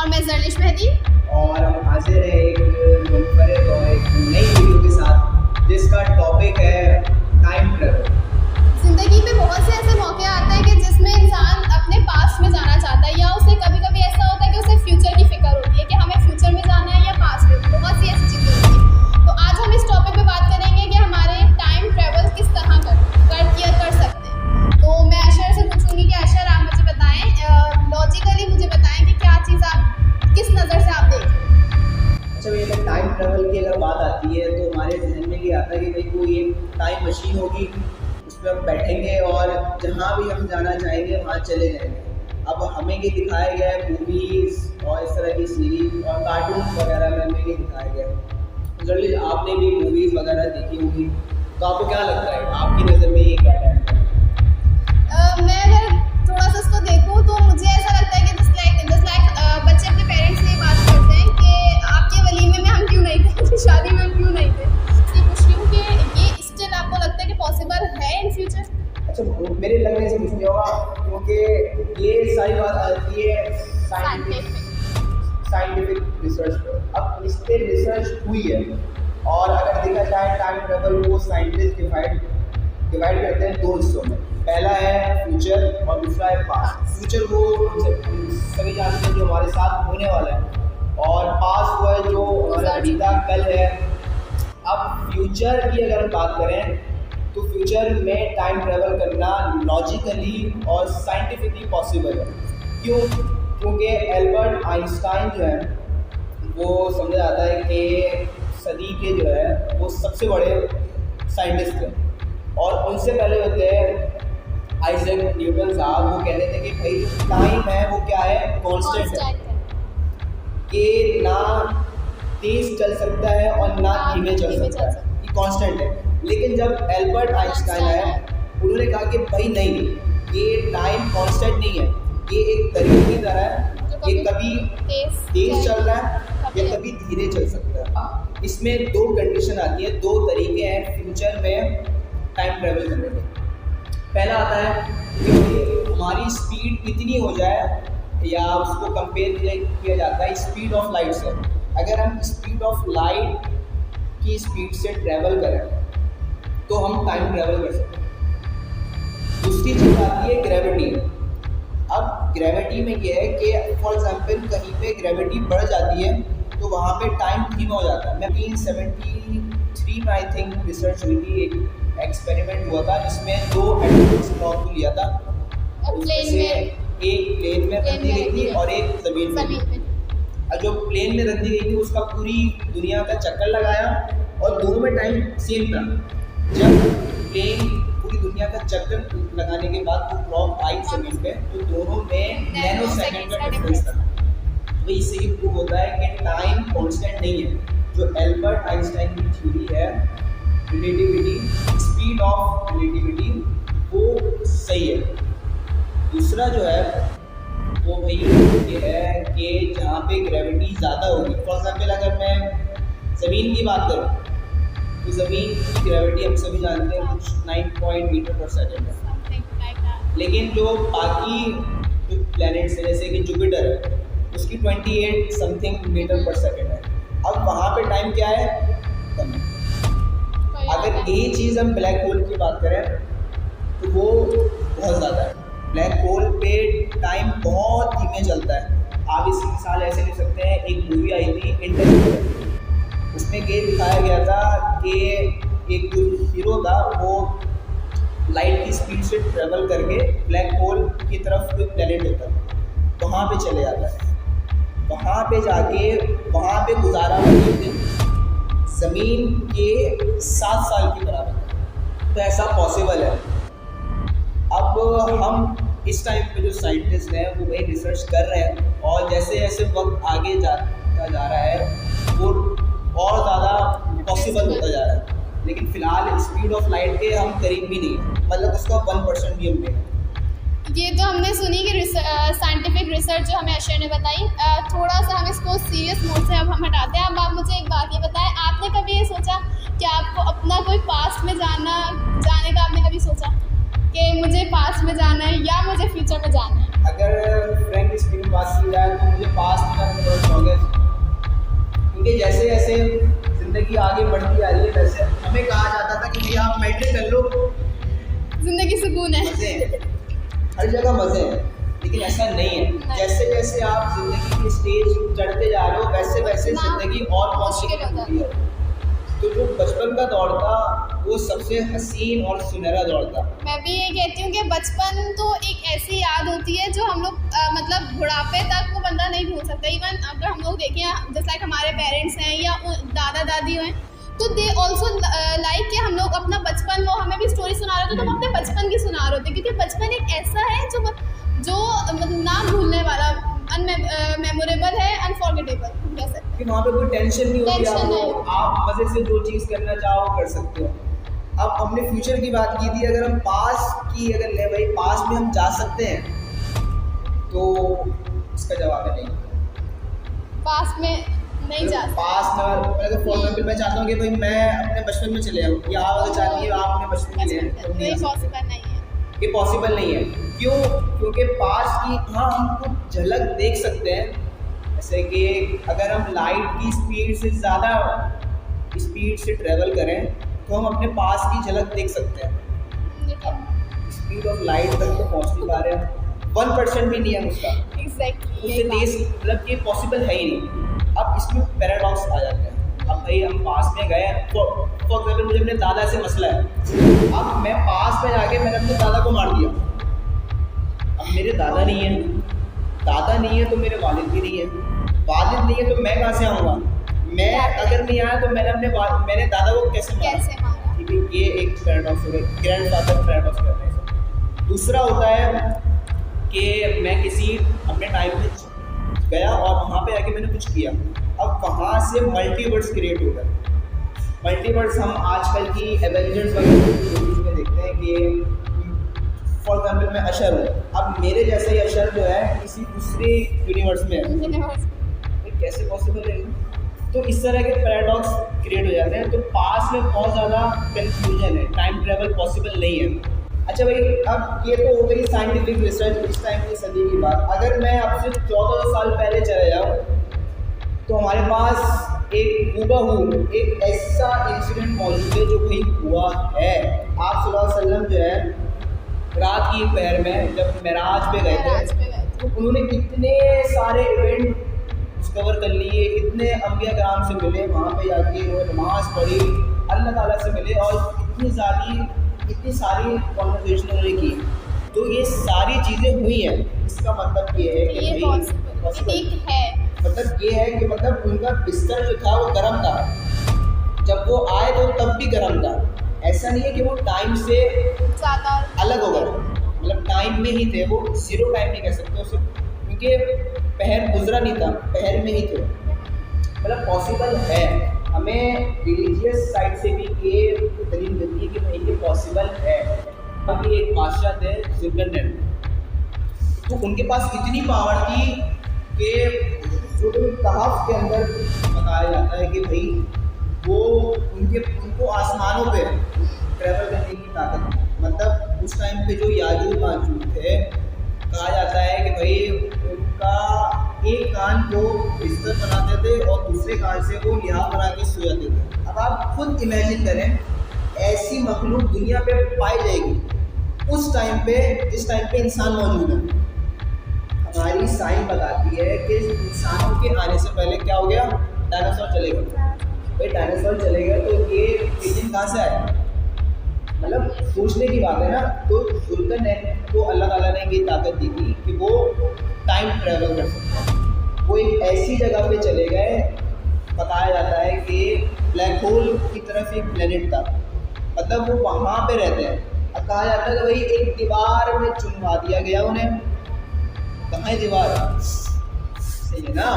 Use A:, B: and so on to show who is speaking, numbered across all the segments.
A: और मैं जर्लिश मेहदी
B: और हम हाजिर हैं एक मुनफरिद और एक नई वीडियो के साथ जिसका टॉपिक है टाइम ट्रेवल।
A: ज़िंदगी में बहुत से ऐसे मौके आते हैं कि जिसमें इंसान अपने पास्ट में जाना चाहता है या उसे कभी कभी ऐसा होता है कि उसे फ्यूचर की फिक्र होती है कि हमें फ्यूचर में जाना है या पास्ट में। बहुत सी ऐसी चीज़ें होती हैं। तो आज हम इस टॉपिक पे बात करेंगे कि हमारे टाइम ट्रेवल किस तरह कर सकते हैं। तो मैं अशर से पूछूंगी कि अशर आप मुझे बताएं, लॉजिकली मुझे बताएं कि क्या चीज़ आप किस नज़र से आप देखें।
B: अच्छा भैया, टाइम ट्रेवल की अगर बात आती है तो हमारे जहन में ये आता है कि भाई कोई एक टाइम मशीन होगी, उसमें हम बैठेंगे और जहाँ भी हम जाना चाहेंगे वहाँ चले जाएंगे। अब हमें ये दिखाया गया है मूवीज़ और इस तरह की सीरीज और कार्टून वगैरह में हमें ये दिखाया गया है। जल्दी आपने भी मूवीज़ वगैरह देखी होगी, तो आपको क्या लगता है आपकी नज़र में ये क्या टाइम है?
A: मैं अगर थोड़ा सा उसको देखूँ तो मुझे ऐसा लगता है कि जस्ट लाइक बच्चे अपने पेरेंट्स से बात करते हैं कि आपके वलीमे में हम क्यों नहीं थे, आपकी शादी में हम क्यों नहीं थे। इसलिए पूछ रही हूँ कि ये स्टिल आपको लगता है कि पॉसिबल है इन फ्यूचर?
B: अच्छा, मेरे लगने से कुछ नहीं होगा क्योंकि ये सारी बात आती है साइंटिफिक रिसर्च पर। अब इस पर रिसर्च हुई है और अगर देखा जाए टाइम ट्रेवल को साइंटिस्ट डिवाइड करते हैं दो हिस्सों में। पहला है फ्यूचर और दूसरा है पास्ट। फ्यूचर वो हम सभी जानते हैं जो हमारे साथ होने वाला है, और पास्ट वो है जो हमारा बीता कल है। अब फ्यूचर की अगर हम बात करें तो फ्यूचर में टाइम ट्रेवल करना लॉजिकली और साइंटिफिकली पॉसिबल है। क्यों? क्योंकि एल्बर्ट आइंस्टाइन जो है वो समझा जाता है कि सदी के जो है वो सबसे बड़े साइंटिस्ट हैं, और उनसे पहले होते हैं आइजैक न्यूटन साहब। वो कहते थे कि भाई टाइम है वो क्या है, कांस्टेंट है, कि ना तेज चल सकता है और ना धीमे चल सकता है, ये कांस्टेंट है। लेकिन जब एल्बर्ट आइंस्टाइन आए उन्होंने कहा कि भाई नहीं, ये टाइम कांस्टेंट नहीं है, ये एक तरीके की तरह है, ये कभी तेज चल रहा है या कभी धीरे चल सकता है। इसमें दो कंडीशन आती है, दो तरीके हैं फ्यूचर में टाइम ट्रेवल करने के। पहला आता है कि हमारी स्पीड कितनी हो जाए, या उसको कंपेयर किया जाता है स्पीड ऑफ लाइट से। अगर हम स्पीड ऑफ लाइट की स्पीड से ट्रैवल करें तो हम टाइम ट्रैवल कर सकते हैं। दूसरी चीज़ आती है ग्रेविटी। अब ग्रेविटी में क्या है कि फॉर एग्जांपल कहीं पे ग्रेविटी बढ़ जाती है तो वहाँ पे टाइम धीमा हो जाता है। 1973 में आई थिंक रिसर्च हुई थी, एक एक्सपेरिमेंट हुआ था जिसमें दो एटॉमिक को लिया था, उसमें से एक प्लेन में रख दी गई थी और एक ज़मीन में। और जो प्लेन में रख दी गई थी उसका पूरी दुनिया का चक्कर लगाया और दोनों में टाइम सेम था। जब प्लेन पूरी दुनिया का चक्कर लगाने के बाद वो ड्रॉप आई ज़मीन पे तो दोनों में नैनो सेकंड का डिफरेंस था। तो इससे ये प्रूव होता है कि टाइम कांस्टेंट नहीं है। जो एल्बर्ट आइंस्टाइन की थ्योरी है रिलेटिविटी, स्पीड ऑफ रिलेटिविटी, वो सही है। दूसरा जो है वो भाई ये है कि जहाँ पे ग्रेविटी ज़्यादा होगी, फॉर एग्जाम्पल अगर मैं ज़मीन की बात करूँ तो ज़मीन की ग्रेविटी हम सभी जानते हैं कुछ 9 मीटर पर सेकेंड है। लेकिन जो बाकी जो प्लैनेट्स हैं जैसे कि जुपिटर है उसकी 28 समथिंग मीटर पर सेकेंड है। अब वहाँ पे टाइम क्या है, कम है। अगर यही चीज़ हम ब्लैक होल की बात करें तो वो बहुत ज़्यादा है। ब्लैक होल पे टाइम बहुत धीमे चलता है। आप इसकी मिसाल ऐसे ले सकते हैं, एक मूवी आई थी इंटरस्टेलर, उसमें ये दिखाया गया था कि एक जो हीरो था वो लाइट की स्पीड से ट्रेवल करके ब्लैक होल की तरफ कोई प्लेनेट होता है वहाँ पे चले जाता है। वहाँ पे जाके वहाँ पे गुजारा हुआ दिन ज़मीन के 7 साल की बराबर। तो ऐसा पॉसिबल है। अब हम इस टाइम पे जो साइंटिस्ट हैं वो वही रिसर्च कर रहे हैं, और जैसे जैसे वक्त आगे जाता जा रहा है वो और ज़्यादा पॉसिबल होता जा रहा है। लेकिन फ़िलहाल स्पीड ऑफ लाइट के हम करीब भी नहीं है, मतलब उसका 1% भी हम नहीं है।
A: ये तो हमने सुनी कि साइंटिफिक रिसर्च जो हमें अशर ने बताई। थोड़ा सा हम इसको सीरियस मोड से अब हम हटाते हैं। अब आप मुझे एक बात ये बताएं, आपने कभी ये सोचा कि आपको अपना कोई पास्ट में जाने का आपने कभी सोचा कि मुझे पास्ट में जाना है या मुझे फ्यूचर में जाना है?
B: अगर फ्रेंक स्पीकिंग बात की जाए तो मुझे पास्ट में जाने का बहुत शौक है, क्योंकि जैसे जैसे ज़िंदगी आगे बढ़ती आ रही है वैसे हमें कहा जाता था कि भैया आप मैट्रिक कर लो,
A: जिंदगी सुकून है।
B: मज़े हैं, हर जगह मज़े हैं, लेकिन ऐसा नहीं है। जैसे जैसे आप ज़िंदगी की स्टेज चढ़ते जा रहे हो वैसे वैसे ज़िंदगी और
A: मुश्किल हो
B: होती है। तो जो बचपन का दौर था वो सबसे हसीन और सुनहरा दौर था।
A: मैं भी ये कहती हूँ कि बचपन तो एक ऐसी याद होती है जो हम लोग मतलब बुढ़ापे तक वो बंदा नहीं भूल सकता। इवन अगर हम लोग देखें जैसे लाइक हमारे पेरेंट्स हैं या दादा दादी हैं तो दे ऑल्सो लाइक कि हम लोग अपना बचपन, वो हमें भी स्टोरी सुना रहे थे तो हम अपने बचपन की सुना रहे होते, क्योंकि बचपन एक ऐसा है जो ना भूलने वाला, मेमोरेबल है, अनफॉरगेटेबल कह सकते हैं।
B: कि वहाँ पे कोई टेंशन नहीं होती,
A: टेंशन नहीं।
B: आप मज़े से जो चीज़ करना चाहो कर सकते हो। अब हमने फ्यूचर की बात की थी, अगर हम पास की अगर ले भाई पास में हम जा सकते हैं तो इसका जवाब है नहीं।
A: पास में नहीं जा सकते।
B: पास में अगर फॉर एग्जाम्पल मैं चाहता हूँ कि भाई मैं अपने बचपन में चले जाऊँ, या आप अगर चाहती है आप अपने बचपन में चले जाएँ, तो नहीं जा सकते।
A: पॉसिबल नहीं है।
B: ये पॉसिबल नहीं है। क्यों? क्योंकि पास की हाँ हम कुछ झलक देख सकते हैं, जैसे कि अगर हम लाइट की स्पीड से ज़्यादा स्पीड से ट्रैवल करें तो हम अपने पास की झलक देख सकते हैं।
A: लेकिन
B: स्पीड ऑफ लाइट तक तो पहुँच नहीं पा रहे हैं, 1% भी नहीं है उसका,
A: एग्जैक्टली
B: उससे तेज, मतलब ये पॉसिबल है ही नहीं। अब इसमें पैराडॉक्स आ जाते हैं। अब भाई हम पास में गए, फॉर एग्जाम्पल मुझे अपने दादा से मसला है, अब मैं पास में जाके मैंने अपने दादा को मार दिया। अब मेरे दादा नहीं है, दादा नहीं है तो मेरे वालिद भी नहीं है, वालिद नहीं है तो मैं कहाँ से आऊँगा? मैं अगर नहीं आया तो मैंने दादा को कैसे मारा? ठीक है, ये एक पैराडॉक्स हो गया, ग्रैंडफादर पैराडॉक्स कहते हैं इसे। दूसरा होता है कि मैं किसी अपने टाइम में गया और वहाँ पे आके मैंने कुछ किया, अब वहाँ से मल्टीवर्स क्रिएट हो गए। मल्टीवर्स हम आजकल की एवेंजर्स वगैरह में देखते हैं कि फॉर एग्जाम्पल मैं अशर हूँ, अब मेरे जैसा ही अशर जो है किसी दूसरे यूनिवर्स में है, ये कैसे पॉसिबल है? तो इस तरह के पैराडॉक्स क्रिएट हो जाते हैं। तो पास में बहुत ज़्यादा कन्फ्यूजन है, टाइम ट्रैवल पॉसिबल नहीं है। अच्छा भाई, अब ये तो हो गई साइंटिफिक रिसर्च इस टाइम की सदी की बात। अगर मैं आपसे 14 साल पहले चले जाऊँ तो हमारे पास एक हूबहू एक ऐसा इंसिडेंट मौजूद है जो कहीं हुआ है। आप सल्लल्लाहु अलैहि वसल्लम जो है रात की पहर में जब मेराज पे गए थे तो उन्होंने कितने सारे इवेंट डिस्कवर कर लिए, कितने अंबिया कराम से मिले, वहाँ पे जाके वो नमाज़ पढ़ी, अल्लाह ताला से मिले और इतनी सारी कॉन्वर्सेशन उन्होंने की। तो ये सारी चीज़ें हुई हैं, इसका मतलब ये है कि
A: पॉसिबल है।
B: मतलब ये है कि मतलब उनका बिस्तर जो था वो गर्म था, जब वो आए तो तब भी गर्म था। ऐसा नहीं है कि वो टाइम से
A: ज़्यादा
B: अलग हो गए, मतलब टाइम में ही थे वो, जीरो टाइम नहीं कह सकते उसे, क्योंकि पहर गुजरा नहीं था, पहर में ही थे। मतलब पॉसिबल है, हमें रिलीजियस साइड से भी ये दलील मिलती है कि भाई ये पॉसिबल है। अभी एक बादशाह थे जुल्करनैन, तो उनके पास इतनी पावर थी कि जो कहाफ के अंदर बताया जाता है कि भाई वो उनको आसमानों पे ट्रैवल करने की ताकत थी। मतलब उस टाइम पे जो याजूज माजूज थे, कहा जाता है कि भाई उनका एक कान को बिस्तर बनाते थे और दूसरे कान से वो लिहाज बना के सो जाते थे। अब आप खुद इमेजिन करें, ऐसी मखलूक दुनिया पे पाई जाएगी उस टाइम पे जिस टाइम पे इंसान मौजूद है। हमारी साइंस बताती है कि इंसानों के आने से पहले क्या हो गया, डायनासोर चले गए। भाई डायनासोर चले गए तो ये पिजन कहाँ से आया? मतलब सोचने की बात है ना। तो जुल्करनैन को अल्लाह ताला ने ये ताकत दी थी कि वो टाइम ट्रैवल कर सकते हैं। वो एक ऐसी जगह पे चले गए, बताया जाता है कि ब्लैक होल की तरफ एक प्लेनेट था, मतलब वो वहाँ पे रहते हैं। अब कहा जाता है कि भाई एक दीवार में चुनवा दिया गया उन्हें। कहाँ है दीवार? सही है ना।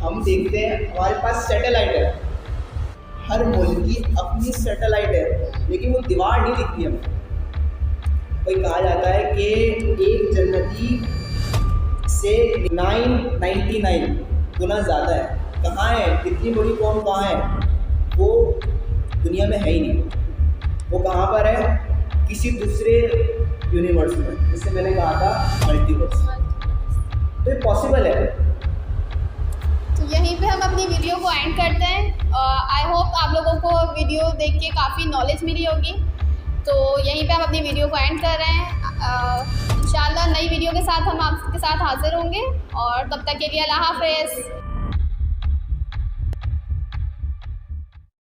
B: हम देखते हैं हमारे पास सैटेलाइट है, हर मुल्क की अपनी सैटेलाइट है, लेकिन वो दीवार नहीं दिखती हमें। भाई कहा जाता है कि एक जन्नती से 999 गुना ज़्यादा है। कहाँ है? इतनी बड़ी कौम कहाँ है? वो दुनिया में है ही नहीं। वो कहाँ पर है? किसी दूसरे यूनिवर्स में, जिससे मैंने कहा था मल्टीवर्स। तो ये पॉसिबल है।
A: तो यहीं पे हम अपनी वीडियो को एंड करते हैं। आई होप आप लोगों को वीडियो देख के काफ़ी नॉलेज मिली होगी। तो यहीं पे हम अपनी वीडियो को एंड कर रहे हैं। इंशाल्लाह नई वीडियो के साथ हम आपके साथ हाजिर होंगे, और तब तक के लिए अल्लाह हाफ़िज़।